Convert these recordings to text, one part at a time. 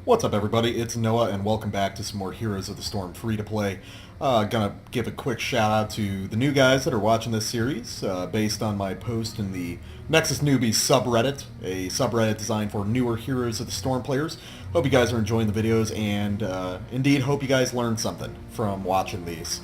What's up, everybody? It's Noah, and welcome back to some more Heroes of the Storm free-to-play. Gonna give a quick shout-out to the new guys that are watching this series, based on my post in the Nexus Newbies subreddit, a subreddit designed for newer Heroes of the Storm players. Hope you guys are enjoying the videos, and indeed hope you guys learned something from watching these.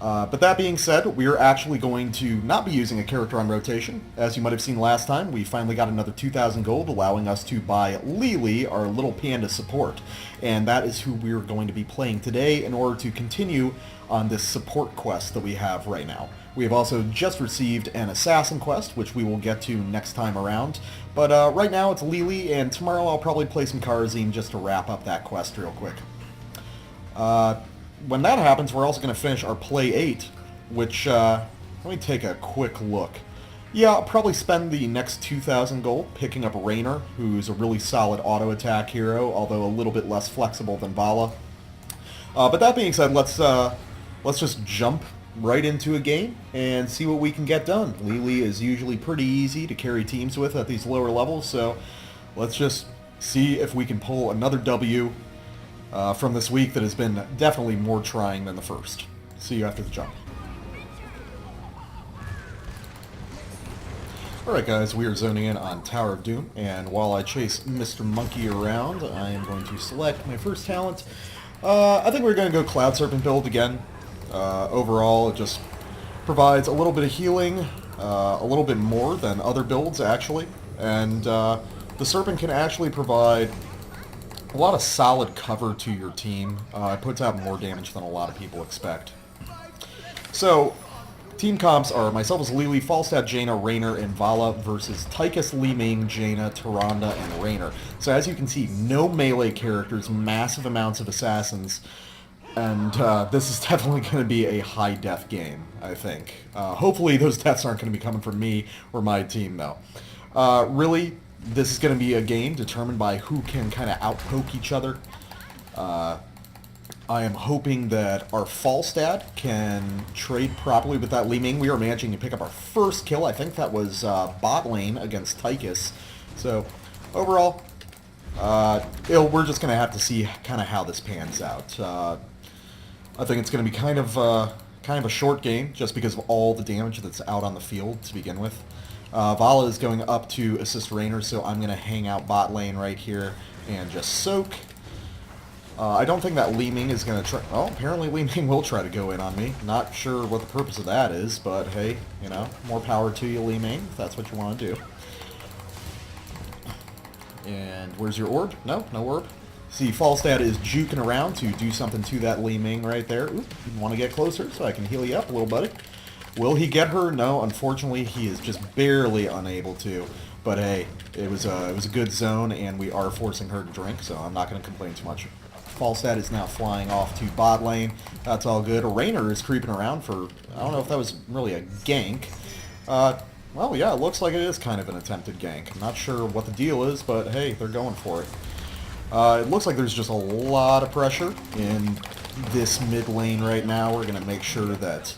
But that being said, we're actually going to not be using a character on rotation. As you might have seen last time, we finally got another 2,000 gold, allowing us to buy Lily, our little panda support. And that is who we're going to be playing today in order to continue on this support quest that we have right now. We have also just received an assassin quest, which we will get to next time around. But right now it's Lily, and tomorrow I'll probably play some Karazim just to wrap up that quest real quick. When that happens, we're also going to finish our Play 8, which, let me take a quick look. Yeah, I'll probably spend the next 2,000 gold picking up Raynor, who's a really solid auto-attack hero, although a little bit less flexible than Vala. But that being said, let's just jump right into a game and see what we can get done. Lily is usually pretty easy to carry teams with at these lower levels, so let's just see if we can pull another W from this week that has been definitely more trying than the first. See you after the jump. Alright guys, we are zoning in on Tower of Doom, and while I chase Mr. Monkey around, I am going to select my first talent. I think we're going to go Cloud Serpent build again. Overall, it just provides a little bit of healing, a little bit more than other builds actually, and the Serpent can actually provide a lot of solid cover to your team. It puts out more damage than a lot of people expect. So, team comps are myself as Lily, Falstad, Jaina, Raynor, and Vala versus Tychus, Li Ming, Jaina, Tyrande, and Raynor. So as you can see, no melee characters, massive amounts of assassins, and this is definitely going to be a high-death game, I think. Hopefully those deaths aren't going to be coming from me or my team, though. Really, this is going to be a game determined by who can kind of outpoke each other. I am hoping that our Falstad can trade properly with that Li Ming. We are managing to pick up our first kill. I think that was bot lane against Tychus. So overall, we're just going to have to see kind of how this pans out. I think it's going to be kind of a short game just because of all the damage that's out on the field to begin with. Vala is going up to assist Raynor, so I'm going to hang out bot lane right here and just soak. I don't think that Li Ming is going to try... Oh, apparently Li Ming will try to go in on me. Not sure what the purpose of that is, but hey, you know, more power to you, Li Ming, if that's what you want to do. And where's your orb? No orb. See, Falstad is juking around to do something to that Li Ming right there. Ooh, you want to get closer so I can heal you up a little, buddy. Will he get her? No, unfortunately, he is just barely unable to. But hey, it was a good zone, and we are forcing her to drink, so I'm not going to complain too much. Falstad is now flying off to bot lane. That's all good. Raynor is creeping around for... I don't know if that was really a gank. Well, yeah, it looks like it is kind of an attempted gank. I'm not sure what the deal is, but hey, they're going for it. It looks like there's just a lot of pressure in this mid lane right now. We're going to make sure that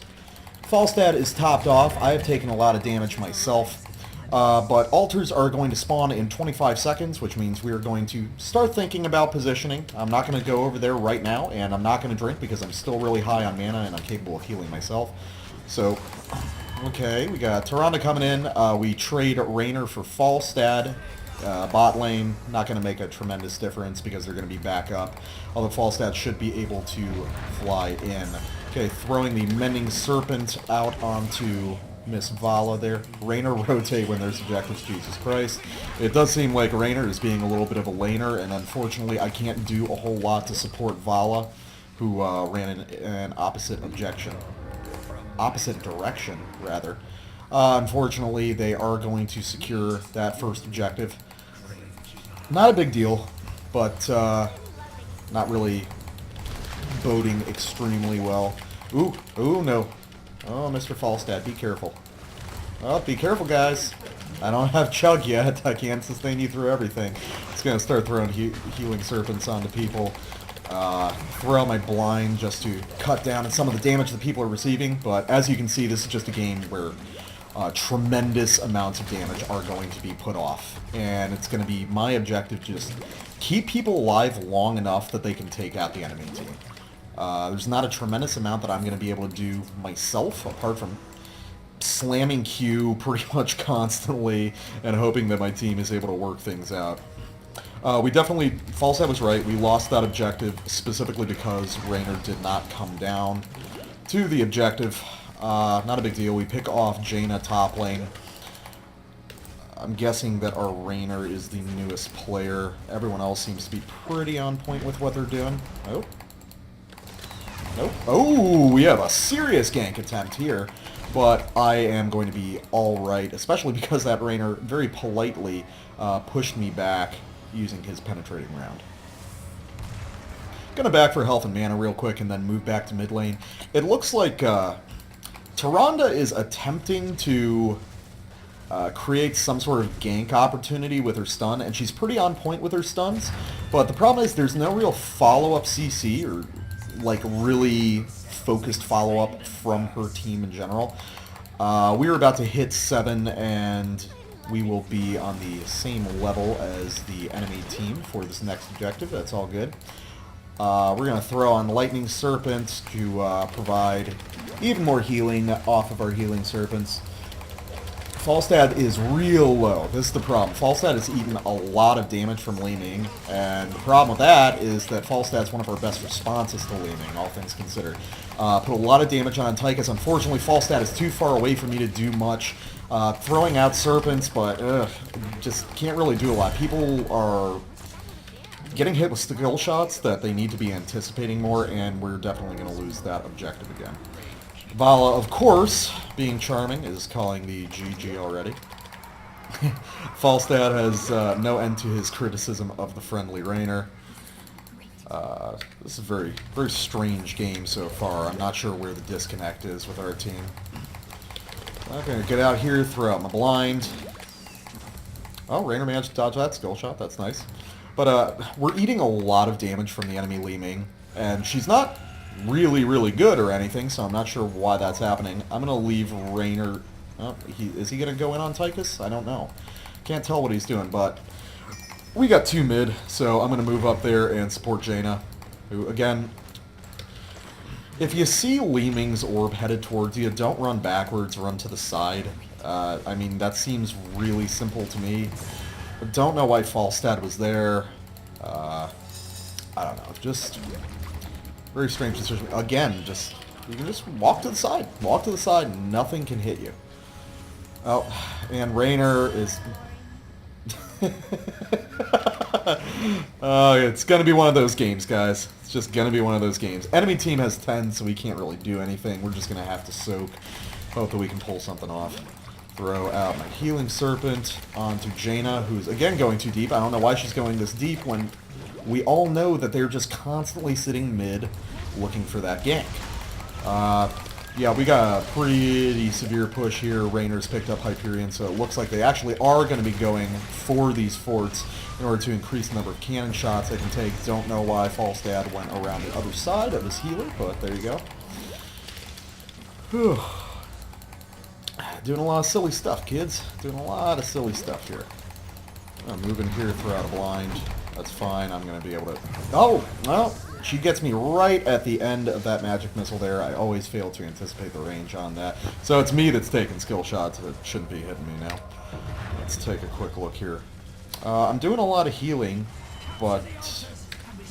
Falstad is topped off. I have taken a lot of damage myself, but altars are going to spawn in 25 seconds, which means we are going to start thinking about positioning. I'm not going to go over there right now, and I'm not going to drink because I'm still really high on mana and I'm capable of healing myself. So, okay, we got Tyrande coming in. We trade Raynor for Falstad. Bot lane, not going to make a tremendous difference because they're going to be back up, although Falstad should be able to fly in. Okay, throwing the Mending Serpent out onto Miss Vala there. Raynor rotate when there's objectives, Jesus Christ. It does seem like Raynor is being a little bit of a laner, and unfortunately I can't do a whole lot to support Vala, who ran in an opposite direction, rather. Unfortunately, they are going to secure that first objective. Not a big deal, but not really boding extremely well. Ooh, no. Oh, Mr. Falstad, be careful. Oh, be careful, guys. I don't have Chug yet. I can't sustain you through everything. It's going to start throwing healing serpents onto people. Throw out my blind just to cut down on some of the damage that people are receiving. But as you can see, this is just a game where tremendous amounts of damage are going to be put off. And it's going to be my objective to just keep people alive long enough that they can take out the enemy team. There's not a tremendous amount that I'm going to be able to do myself, apart from slamming Q pretty much constantly and hoping that my team is able to work things out. We definitely, Falstad was right, we lost that objective specifically because Raynor did not come down to the objective. Not a big deal. We pick off Jaina top lane. I'm guessing that our Raynor is the newest player. Everyone else seems to be pretty on point with what they're doing. Oh. Nope. Oh, we have a serious gank attempt here. But I am going to be alright, especially because that Raynor very politely pushed me back using his penetrating round. Gonna back for health and mana real quick and then move back to mid lane. It looks like Tyrande is attempting to create some sort of gank opportunity with her stun, and she's pretty on point with her stuns, but the problem is there's no real follow-up CC or like really focused follow-up from her team in general. We were about to hit 7 and we will be on the same level as the enemy team for this next objective. That's all good. We're going to throw on Lightning Serpent to provide even more healing off of our healing serpents. Falstad is real low. This is the problem. Falstad has eaten a lot of damage from Li Ming, and the problem with that is that Falstad's one of our best responses to Li Ming, all things considered. Put a lot of damage on Tychus. Unfortunately, Falstad is too far away for me to do much. Throwing out serpents, but just can't really do a lot. People are getting hit with skill shots that they need to be anticipating more, and we're definitely going to lose that objective again. Vala, of course, being charming, is calling the GG already. Falstad has no end to his criticism of the friendly Raynor. This is a very, very strange game so far. I'm not sure where the disconnect is with our team. I'm going to get out here, throw out my blind. Oh, Raynor managed to dodge that skill shot. That's nice. But we're eating a lot of damage from the enemy Li Ming, and she's not really, really good or anything, so I'm not sure why that's happening. I'm going to leave Raynor... Oh, is he going to go in on Tychus? I don't know. Can't tell what he's doing, but we got 2 mid, so I'm going to move up there and support Jaina, who, again, if you see Li Ming's orb headed towards you, don't run backwards, run to the side. I mean, that seems really simple to me. I don't know why Falstad was there. I don't know, just very strange decision. Again, you can just walk to the side. Walk to the side, nothing can hit you. Oh, and Raynor is... it's going to be one of those games, guys. It's just going to be one of those games. Enemy team has 10, so we can't really do anything. We're just going to have to soak. Hope that we can pull something off. Throw out my Healing Serpent onto Jaina, who's, again, going too deep. I don't know why she's going this deep when we all know that they're just constantly sitting mid looking for that gank. Yeah, we got a pretty severe push here. Raynor's picked up Hyperion, so it looks like they actually are going to be going for these forts in order to increase the number of cannon shots they can take. Don't know why Falstad went around the other side of his healer, but there you go. Whew. Doing a lot of silly stuff, kids. Doing a lot of silly stuff here. I'm moving here, throw out a blind. That's fine. I'm going to be able to... Oh! Well, she gets me right at the end of that magic missile there. I always fail to anticipate the range on that. So it's me that's taking skill shots that shouldn't be hitting me now. Let's take a quick look here. I'm doing a lot of healing, but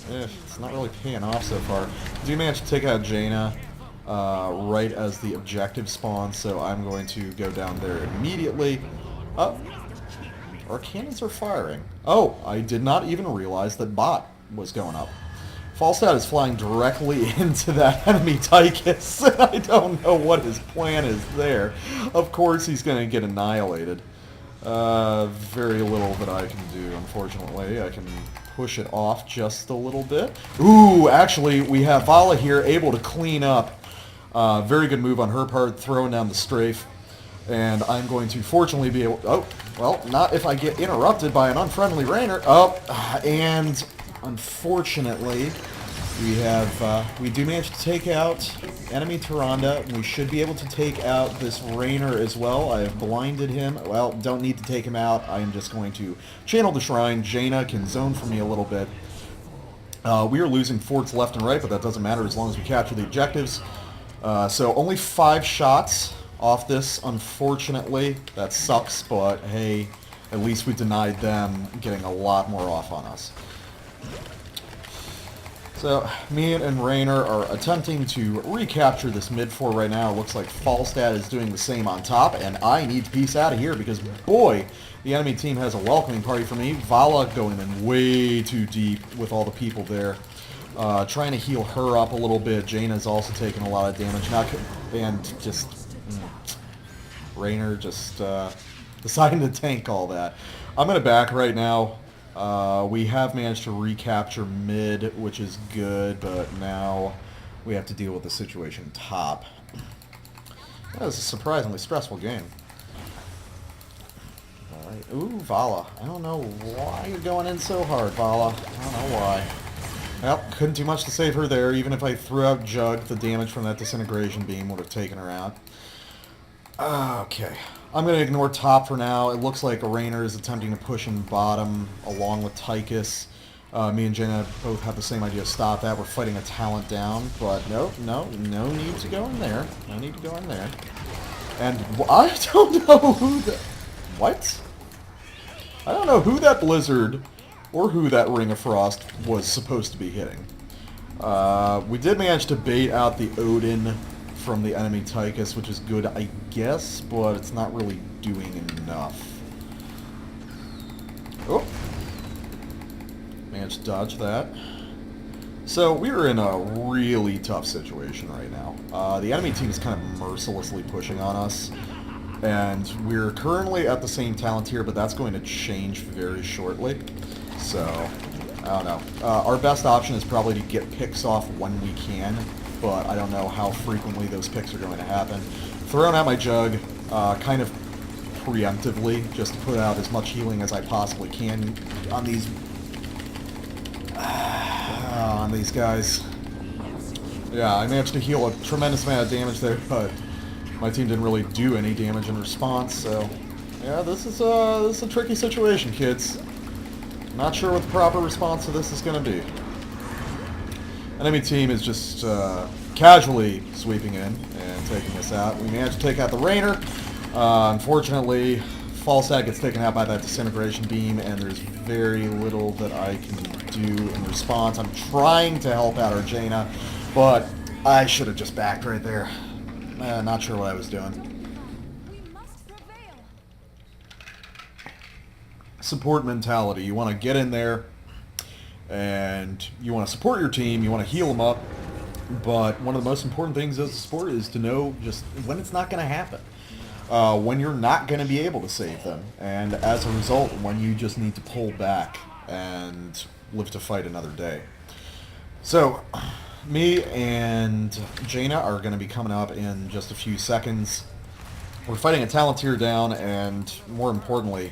it's not really paying off so far. I do manage to take out Jaina right as the objective spawns, so I'm going to go down there immediately. Oh, our cannons are firing. Oh, I did not even realize that bot was going up. Falstad is flying directly into that enemy Tychus. I don't know what his plan is there. Of course he's going to get annihilated. Very little that I can do, unfortunately. I can push it off just a little bit. Ooh, actually, we have Vala here able to clean up. Very good move on her part, throwing down the strafe. And I'm going to fortunately be able... Oh, well, not if I get interrupted by an unfriendly Raynor. Oh, and unfortunately, We do manage to take out enemy Tyrande. We should be able to take out this Raynor as well. I have blinded him. Well, don't need to take him out. I am just going to channel the Shrine. Jaina can zone for me a little bit. We are losing forts left and right, but that doesn't matter as long as we capture the objectives. So only 5 shots off this, unfortunately. That sucks, but hey, at least we denied them getting a lot more off on us. So, me and Raynor are attempting to recapture this mid-fort right now. It looks like Falstad is doing the same on top, and I need to piece out of here because, boy, the enemy team has a welcoming party for me. Vala going in way too deep with all the people there. Trying to heal her up a little bit. Jaina's also taking a lot of damage. And just... Raynor just deciding to tank all that. I'm going to back right now. We have managed to recapture mid, which is good, but now we have to deal with the situation top. That was a surprisingly stressful game. Alright, ooh, Vala. I don't know why you're going in so hard, Vala. I don't know why. Well, couldn't do much to save her there. Even if I threw out Jug, the damage from that disintegration beam would have taken her out. Okay. I'm going to ignore top for now. It looks like Raynor is attempting to push in bottom along with Tychus. Me and Jaina both have the same idea. Stop that. We're fighting a talent down. But no need to go in there. No need to go in there. And I don't know who that... What? I don't know who that Blizzard or who that Ring of Frost was supposed to be hitting. We did manage to bait out the Odin from the enemy Tychus, which is good, I guess, but it's not really doing enough. Oh! Managed to dodge that. So, we're in a really tough situation right now. The enemy team is kind of mercilessly pushing on us, and we're currently at the same talent tier, but that's going to change very shortly. So, I don't know. Our best option is probably to get picks off when we can, but I don't know how frequently those picks are going to happen. Throwing out my Jug, kind of preemptively, just to put out as much healing as I possibly can on these guys. Yeah, I managed to heal a tremendous amount of damage there, but my team didn't really do any damage in response, so yeah, this is a tricky situation, kids. Not sure what the proper response to this is going to be. Enemy team is just casually sweeping in and taking us out. We managed to take out the Raynor. Unfortunately, Falstad gets taken out by that disintegration beam, and there's very little that I can do in response. I'm trying to help out our Jaina, but I should have just backed right there. Not sure what I was doing. Support mentality. You want to get in there, and you want to support your team, you want to heal them up, but one of the most important things as a sport is to know just when it's not going to happen. When you're not going to be able to save them, and as a result, when you just need to pull back and live to fight another day. So, me and Jaina are going to be coming up in just a few seconds. We're fighting a talent tier down, and more importantly,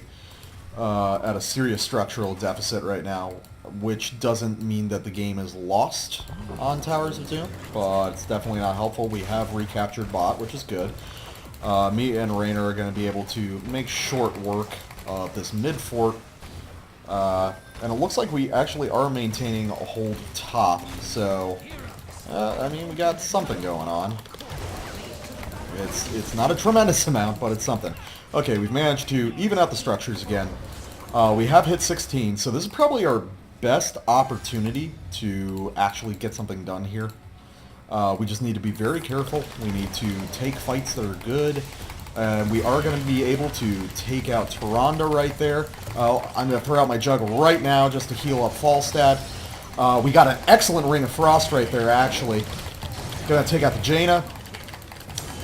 at a serious structural deficit right now, which doesn't mean that the game is lost on Towers of Doom, but it's definitely not helpful. We have recaptured bot, which is good. Me and Raynor are going to be able to make short work of this mid-fort, and it looks like we actually are maintaining a hold top, so, I mean, we got something going on. It's not a tremendous amount, but it's something. Okay, we've managed to even out the structures again. We have hit 16, so this is probably our best opportunity to actually get something done here. We just need to be very careful. We need to take fights that are good. We are going to be able to take out Tyrande right there. I'm going to throw out my Jug right now just to heal up Falstad. We got an excellent Ring of Frost right there, actually. Going to take out the Jaina.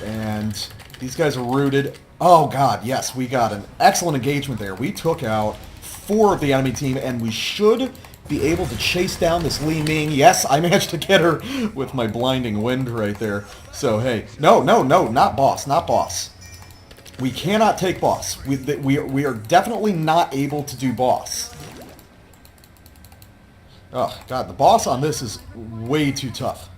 And these guys are rooted. Oh, God, yes, we got an excellent engagement there. We took out 4 of the enemy team, and we should be able to chase down this Li Ming. Yes, I managed to get her with my blinding wind right there. So, hey, no, not boss, not boss. We cannot take boss. We are definitely not able to do boss. Oh, God, the boss on this is way too tough.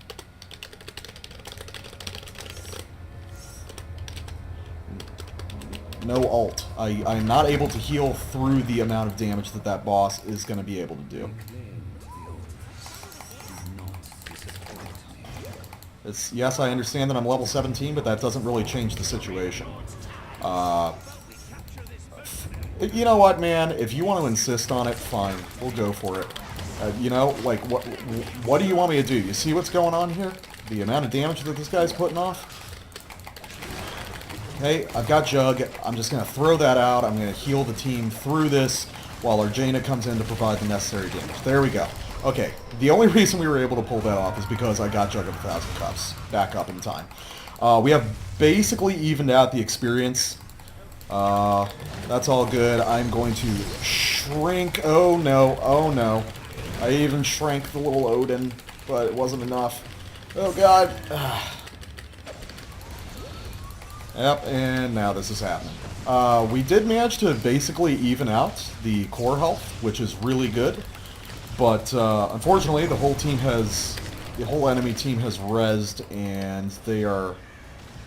No ult. I'm not able to heal through the amount of damage that that boss is going to be able to do. Yes, I understand that I'm level 17, but that doesn't really change the situation. You know what, man? If you want to insist on it, fine. We'll go for it. You know, like, what do you want me to do? You see what's going on here? The amount of damage that this guy's putting off? Hey, I've got Jug. I'm just going to throw that out. I'm going to heal the team through this while our Jaina comes in to provide the necessary damage. There we go. Okay, the only reason we were able to pull that off is because I got Jug of 1,000 Cups back up in time. We have basically evened out the experience. That's all good. I'm going to shrink. Oh no, oh no. I even shrank the little Odin, but it wasn't enough. Oh god. Yep, and now this is happening. We did manage to basically even out the core health, which is really good. But unfortunately, the whole enemy team has rezzed, and they are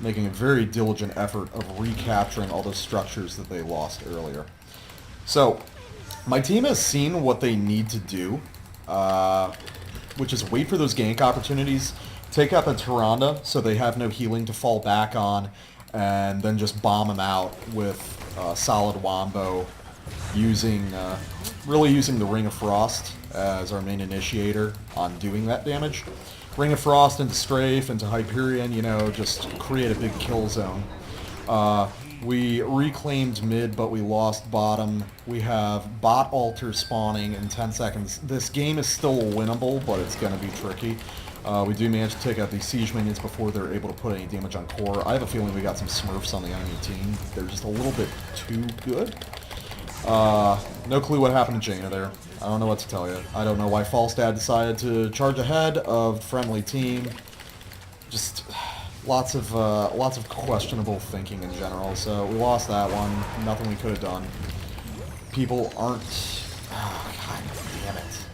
making a very diligent effort of recapturing all those structures that they lost earlier. So, my team has seen what they need to do, which is wait for those gank opportunities, take out the Tyrande so they have no healing to fall back on, and then just bomb them out with solid wombo, really using the Ring of Frost as our main initiator on doing that damage. Ring of Frost into Strafe, into Hyperion, you know, just create a big kill zone. We reclaimed mid, but we lost bottom. We have bot altar spawning in 10 seconds. This game is still winnable, but it's going to be tricky. We do manage to take out these siege minions before they're able to put any damage on core. I have a feeling we got some smurfs on the enemy team. They're just a little bit too good. No clue what happened to Jaina there. I don't know what to tell you. I don't know why Falstad decided to charge ahead of the friendly team. Just lots of questionable thinking in general. So we lost that one. Nothing we could have done. People aren't. Oh, God damn it.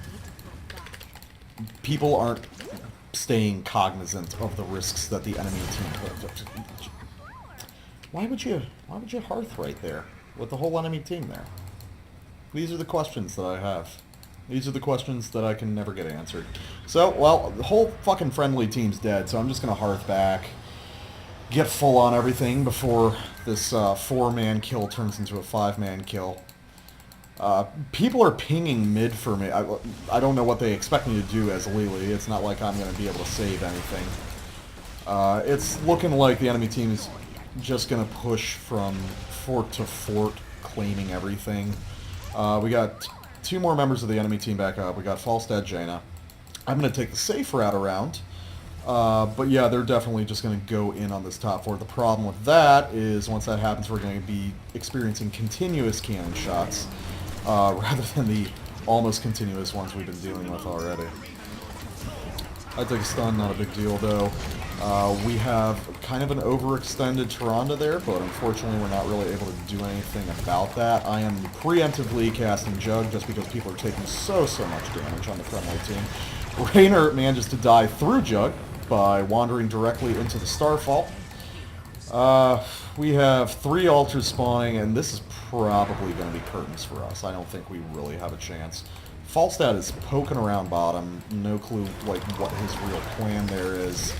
People aren't staying cognizant of the risks that the enemy team put. Why would you hearth right there with the whole enemy team there? These are the questions that I have. These are the questions that I can never get answered. So, well, the whole fucking friendly team's dead, so I'm just going to hearth back, get full on everything before this 4-man kill turns into a 5-man kill. People are pinging mid for me. I don't know what they expect me to do as Lily. It's not like I'm going to be able to save anything. It's looking like the enemy team is just going to push from fort to fort, claiming everything. We got 2 more members of the enemy team back up. We got Falstad Jaina. I'm going to take the safe route around. But yeah, they're definitely just going to go in on this top fort. The problem with that is once that happens, we're going to be experiencing continuous cannon shots rather than the almost continuous ones we've been dealing with already. I take a stun, not a big deal though. We have kind of an overextended Tyrande there, but unfortunately we're not really able to do anything about that. I am preemptively casting Jug just because people are taking so much damage on the friendly team. Raynor manages to die through Jug by wandering directly into the Starfall. We have 3 altars spawning, and this is probably going to be curtains for us. I don't think we really have a chance. Falstad is poking around bottom. No clue like what his real plan there is.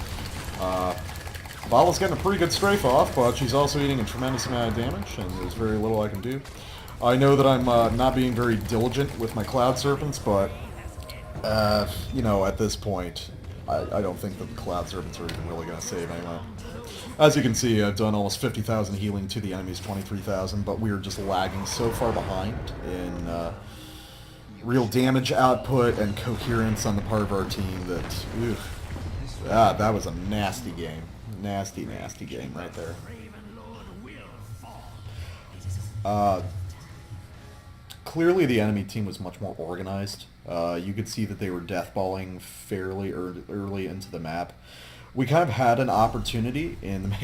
Vala's getting a pretty good strafe off, but she's also eating a tremendous amount of damage, and there's very little I can do. I know that I'm not being very diligent with my Cloud Serpents, but, you know, at this point, I don't think that the Cloud Serpents are even really going to save anyone. As you can see, I've done almost 50,000 healing to the enemy's 23,000, but we are just lagging so far behind in real damage output and coherence on the part of our team that, oof. That was a nasty game. Nasty game right there. Clearly the enemy team was much more organized. You could see that they were deathballing fairly early into the map. We kind of had an opportunity in the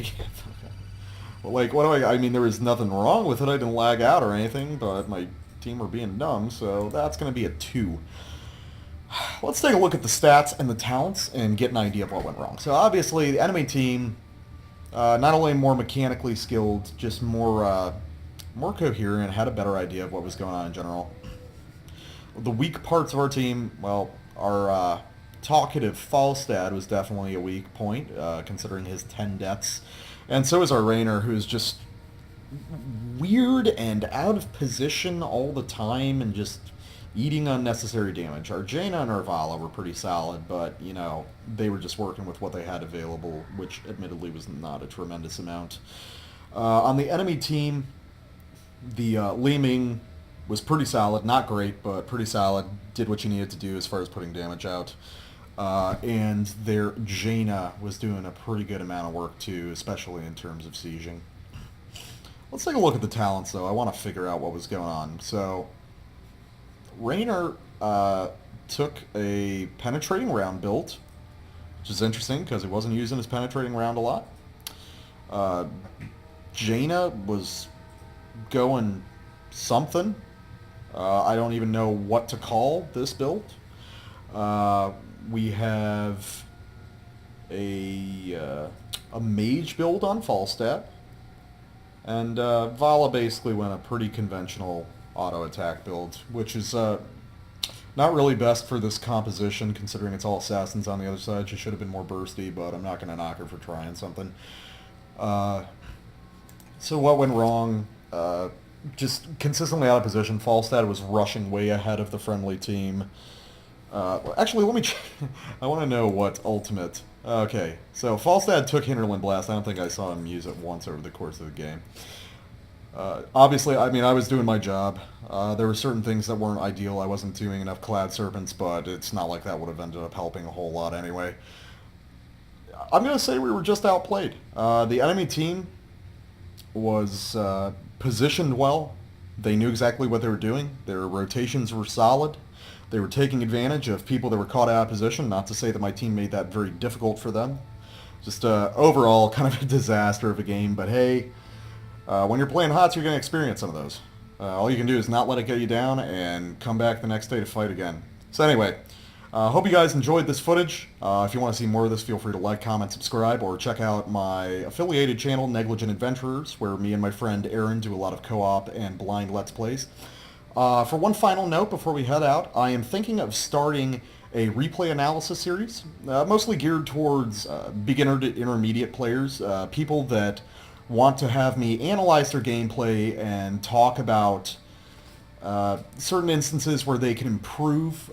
well, like, I mean, there was nothing wrong with it. I didn't lag out or anything, but my team were being dumb, so that's going to be a 2. Let's take a look at the stats and the talents and get an idea of what went wrong. So obviously, the enemy team, not only more mechanically skilled, just more coherent, had a better idea of what was going on in general. The weak parts of our team, well, our talkative Falstad was definitely a weak point, considering his 10 deaths. And so is our Rainer, who is just weird and out of position all the time and just eating unnecessary damage. Our Jaina and our Vala were pretty solid, but, you know, they were just working with what they had available, which admittedly was not a tremendous amount. On the enemy team, the Li Ming was pretty solid. Not great, but pretty solid. Did what you needed to do as far as putting damage out. And their Jaina was doing a pretty good amount of work too, especially in terms of sieging. Let's take a look at the talents, though. I want to figure out what was going on. So, Raynor took a penetrating round build, which is interesting because he wasn't using his penetrating round a lot. Jaina was going something. I don't even know what to call this build. We have a mage build on Falstad. And Vala basically went a pretty conventional auto attack build, which is not really best for this composition, considering it's all assassins on the other side. She should have been more bursty, but I'm not going to knock her for trying something. So what went wrong? Just consistently out of position. Falstad was rushing way ahead of the friendly team. Actually, let me I want to know what ultimate... Okay, so Falstad took Hinterland Blast. I don't think I saw him use it once over the course of the game. Obviously, I mean, I was doing my job. There were certain things that weren't ideal. I wasn't doing enough Clad Serpents, but it's not like that would have ended up helping a whole lot anyway. I'm going to say we were just outplayed. The enemy team was positioned well. They knew exactly what they were doing. Their rotations were solid. They were taking advantage of people that were caught out of position. Not to say that my team made that very difficult for them. Just overall kind of a disaster of a game. But hey, when you're playing HOTS, you're going to experience some of those. All you can do is not let it get you down and come back the next day to fight again. So anyway, hope you guys enjoyed this footage. If you want to see more of this, feel free to like, comment, subscribe, or check out my affiliated channel, Negligent Adventurers, where me and my friend Aaron do a lot of co-op and blind Let's Plays. For one final note before we head out, I am thinking of starting a replay analysis series, mostly geared towards beginner to intermediate players, people that want to have me analyze their gameplay and talk about certain instances where they can improve,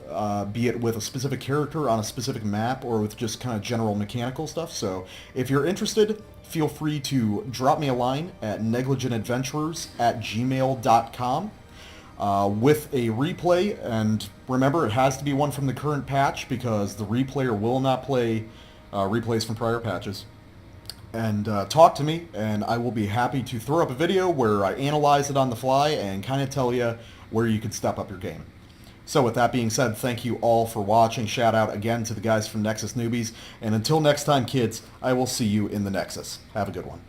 be it with a specific character on a specific map or with just kind of general mechanical stuff. So if you're interested, feel free to drop me a line at negligentadventurers@gmail.com. With a replay, and remember, it has to be one from the current patch because the replayer will not play replays from prior patches. And talk to me, and I will be happy to throw up a video where I analyze it on the fly and kind of tell you where you could step up your game. So with that being said, thank you all for watching. Shout out again to the guys from Nexus Newbies, and until next time, kids, I will see you in the Nexus. Have a good one.